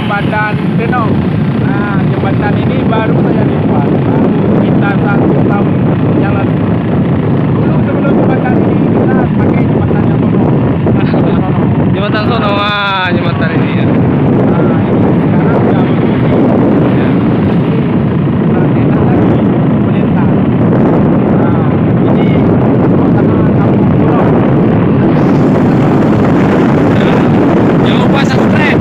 jembatan Denong. Nah, jembatan ini baru saya lipat, baru kita 1 tahun jalan. Dulu sebelum jembatan ini kita pakai jembatan yang sono. Jembatan sono, jembatan ini ya. Nah, ini sekarang sudah begini. Ya. Nanti lagi pemerintah. Nah, ini suasana kampung pulau. Jangan lupa subscribe.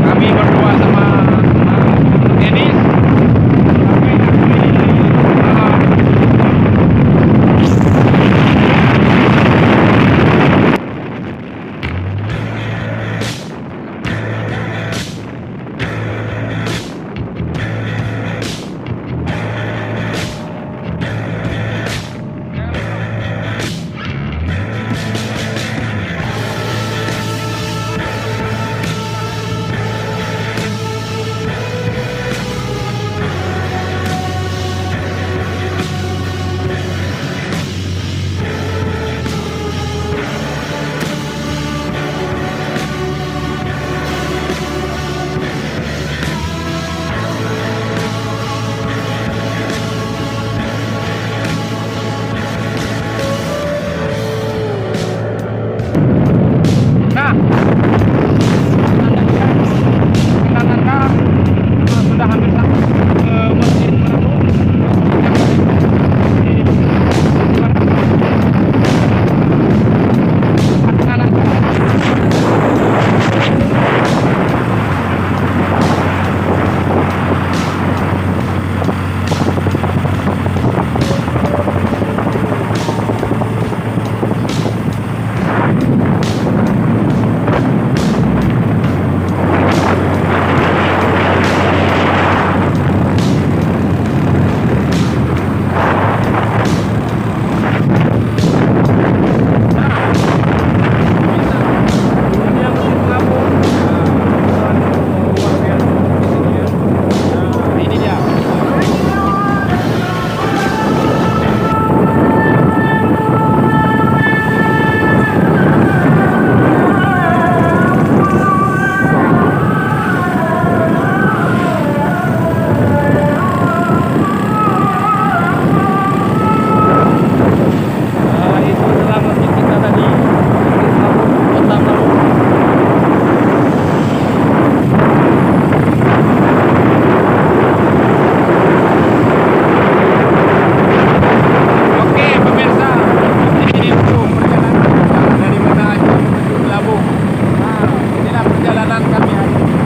Kami berdua sama Dennis. Nah, tanda-tanda sudah hampir sampai ke Masjid Marathon.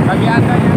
Bagi Anda yang